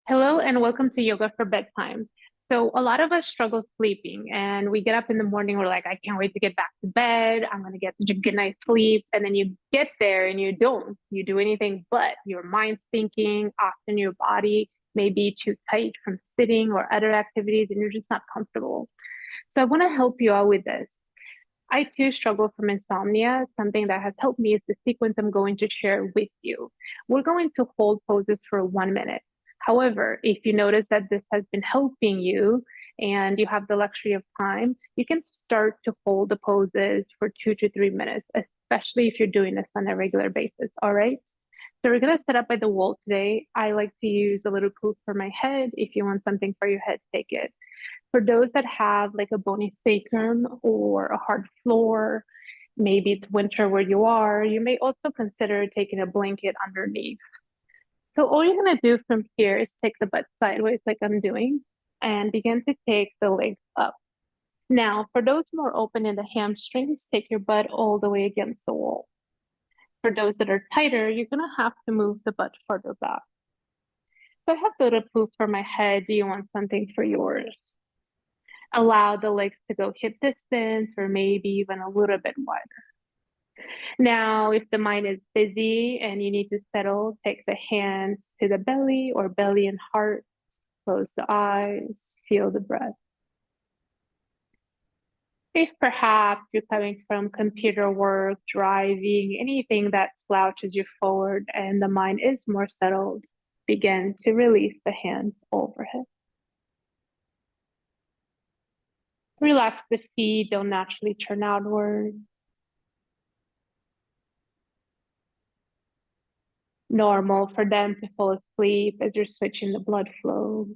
Hello and welcome to Yoga for Bedtime. So, a lot of us struggle sleeping and we get up in the morning, we're like, I can't wait to get back to bed. I'm going to get a good night's sleep. And then you get there and you don't. You do anything but your mind's thinking, often your body may be too tight from sitting or other activities, and you're just not comfortable. So, I want to help you out with this. I too struggle from insomnia. Something that has helped me is the sequence I'm going to share with you. We're going to hold poses for 1 minute. However, if you notice that this has been helping you and you have the luxury of time, you can start to hold the poses for 2 to 3 minutes, especially if you're doing this on a regular basis. All right. So we're going to set up by the wall today. I like to use a little proof for my head. If you want something for your head, take it. For those that have like a bony sacrum or a hard floor, maybe it's winter where you are, you may also consider taking a blanket underneath. So all you're gonna do from here is take the butt sideways like I'm doing and begin to take the legs up. Now, for those more open in the hamstrings, take your butt all the way against the wall. For those that are tighter, you're gonna have to move the butt further back. So I have the little proof for my head. Do you want something for yours? Allow the legs to go hip distance or maybe even a little bit wider. Now, if the mind is busy and you need to settle, take the hands to the belly or belly and heart, close the eyes, feel the breath. If perhaps you're coming from computer work, driving, anything that slouches you forward and the mind is more settled, begin to release the hands overhead. Relax the feet, don't naturally turn outward. Normal for them to fall asleep as you're switching the blood flow.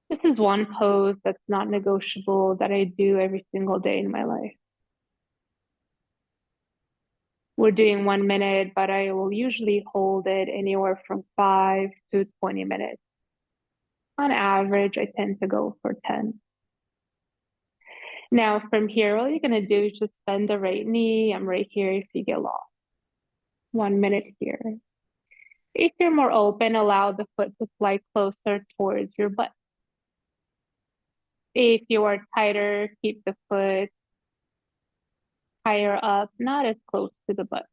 This is one pose that's not negotiable that I do every single day in my life. We're doing 1 minute, but I will usually hold it anywhere from 5 to 20 minutes. On average, I tend to go for 10. Now, from here, all you're going to do is just bend the right knee. I'm right here if you get lost. 1 minute here. If you're more open, allow the foot to slide closer towards your butt. If you are tighter, keep the foot higher up, not as close to the butt.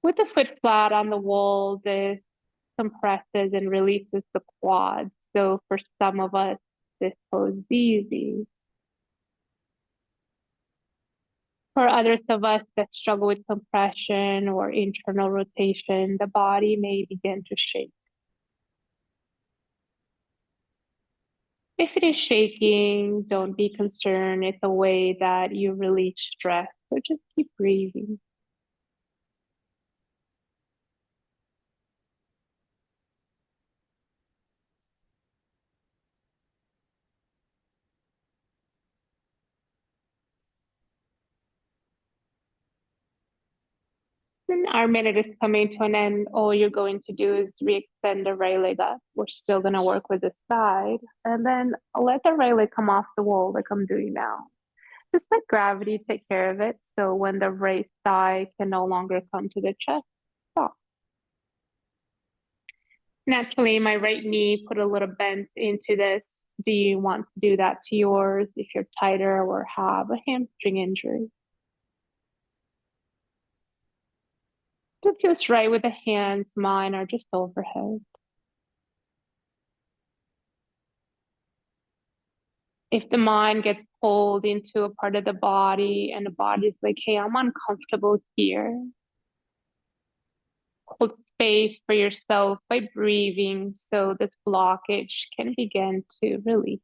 With the foot flat on the wall, this compresses and releases the quads. So for some of us, this pose is easy. For others of us that struggle with compression or internal rotation, the body may begin to shake. If it is shaking, don't be concerned. It's a way that you release stress. So just keep breathing. Then our minute is coming to an end. All you're going to do is re-extend the right leg up. We're still going to work with the side. And then let the right leg come off the wall like I'm doing now. Just let gravity take care of it. So when the right thigh can no longer come to the chest, stop. Naturally, my right knee put a little bend into this. Do you want to do that to yours if you're tighter or have a hamstring injury? It feels right with the hands. Mine are just overhead. If the mind gets pulled into a part of the body and the body's like, hey, I'm uncomfortable here, hold space for yourself by breathing so this blockage can begin to release.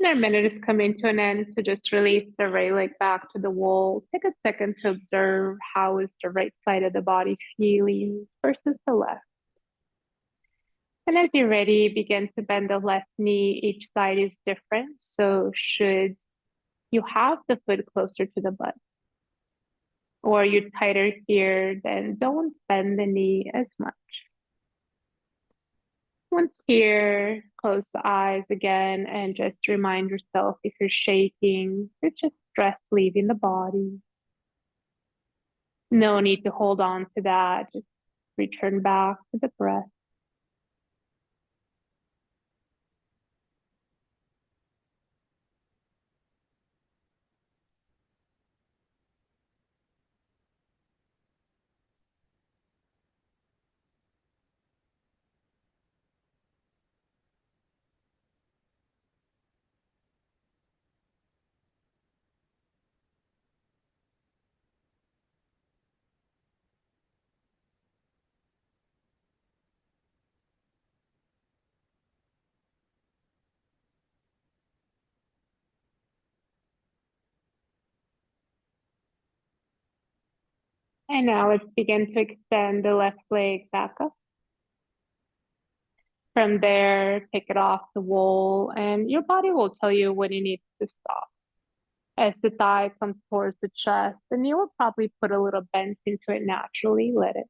And our minute is coming to an end, so just release the right leg back to the wall. Take a second to observe how is the right side of the body feeling versus the left. And as you're ready, begin to bend the left knee. Each side is different, so should you have the foot closer to the butt or you're tighter here, then don't bend the knee as much. Once here, close the eyes again and just remind yourself if you're shaking, it's just stress leaving the body. No need to hold on to that. Just return back to the breath. And now let's begin to extend the left leg back up. From there, take it off the wall, and your body will tell you when you need to stop. As the thigh comes towards the chest, and you will probably put a little bend into it naturally. Let it.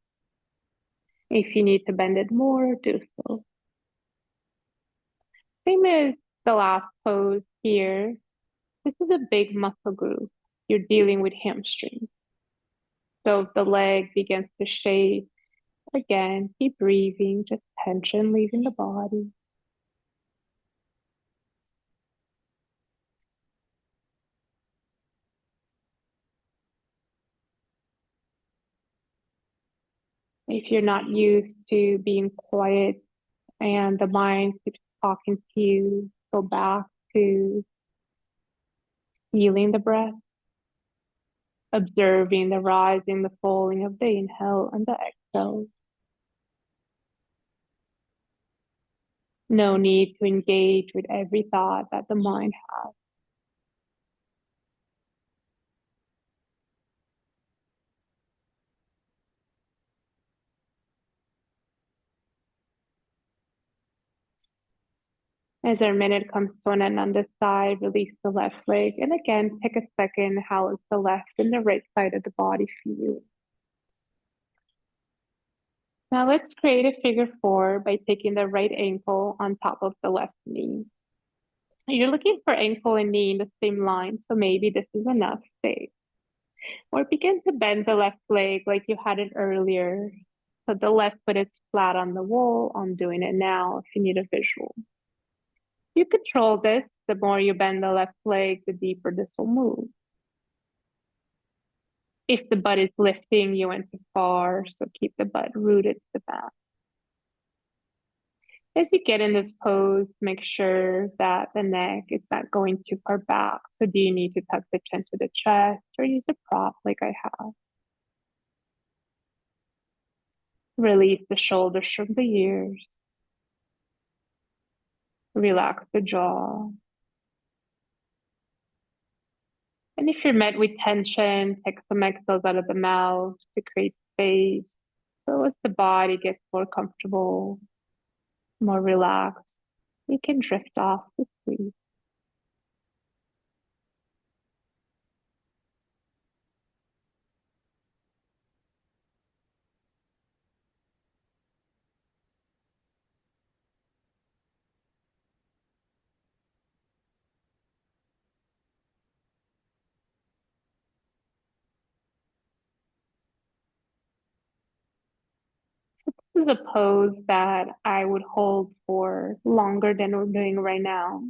If you need to bend it more, do so. Same as the last pose here. This is a big muscle group. You're dealing with hamstrings. So if the leg begins to shake, again, keep breathing, just tension leaving the body. If you're not used to being quiet and the mind keeps talking to you, go back to feeling the breath, observing the rising, the falling of the inhale and the exhale. No need to engage with every thought that the mind has. As our minute comes to an end on this side, release the left leg. And again, take a second. How is the left and the right side of the body feel? Now let's create a figure four by taking the right ankle on top of the left knee. You're looking for ankle and knee in the same line, so maybe this is enough. Stay. Or begin to bend the left leg like you had it earlier. So the left foot is flat on the wall. I'm doing it now if you need a visual. You control this. The more you bend the left leg, the deeper this will move. If the butt is lifting, you went too far, so keep the butt rooted to the mat. As you get in this pose, make sure that the neck is not going too far back. So do you need to tuck the chin to the chest or use a prop like I have? Release the shoulders from the ears. Relax the jaw. And if you're met with tension, take some exhales out of the mouth to create space. So as the body gets more comfortable, more relaxed, you can drift off to sleep. This is a pose that I would hold for longer than we're doing right now.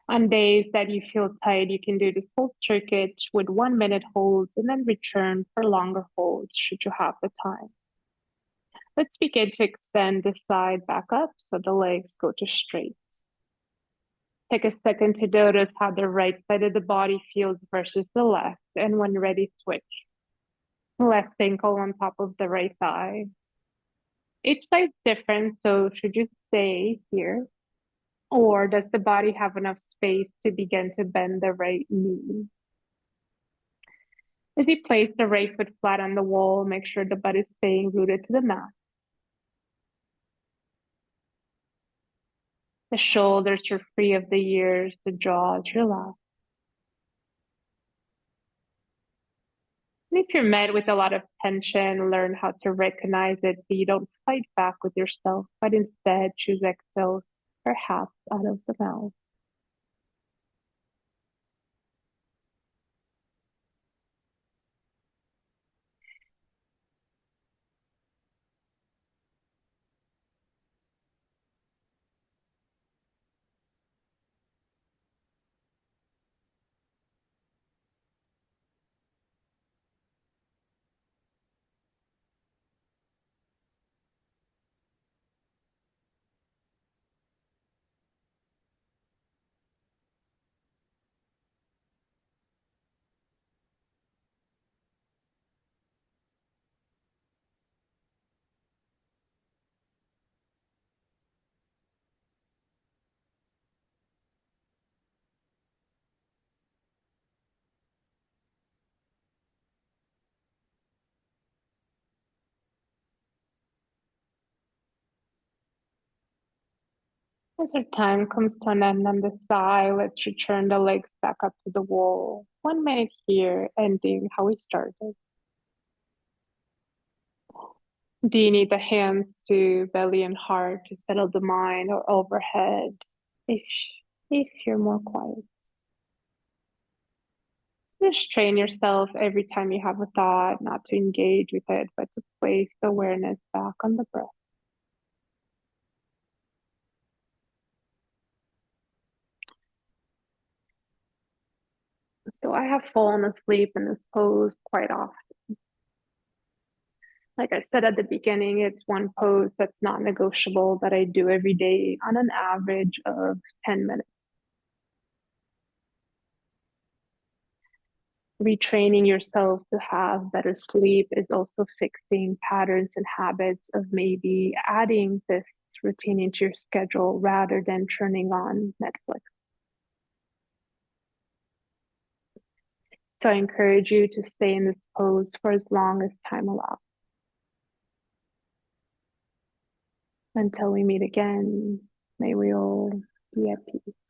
On days that you feel tired, you can do this whole circuit with 1 minute holds and then return for longer holds should you have the time. Let's begin to extend the side back up so the legs go to straight. Take a second to notice how the right side of the body feels versus the left. And when ready, switch. Left ankle on top of the right thigh. Each side's different, so should you stay here Or does the body have enough space to begin to bend the right knee? As you place the right foot flat on the wall, make sure the butt is staying rooted to the mat. The shoulders are free of the ears, the jaw is relaxed. And if you're met with a lot of tension, learn how to recognize it so you don't fight back with yourself, but instead choose exhale, perhaps out of the mouth. As our time comes to an end on the side, let's return the legs back up to the wall. 1 minute here, ending how we started. Do you need the hands to belly and heart to settle the mind, or overhead if if you're more quiet? Just train yourself every time you have a thought not to engage with it, but to place the awareness back on the breath. So I have fallen asleep in this pose quite often. Like I said at the beginning, it's one pose that's not negotiable that I do every day on an average of 10 minutes. Retraining yourself to have better sleep is also fixing patterns and habits of maybe adding this routine into your schedule rather than turning on Netflix. So I encourage you to stay in this pose for as long as time allows. Until we meet again, may we all be at peace.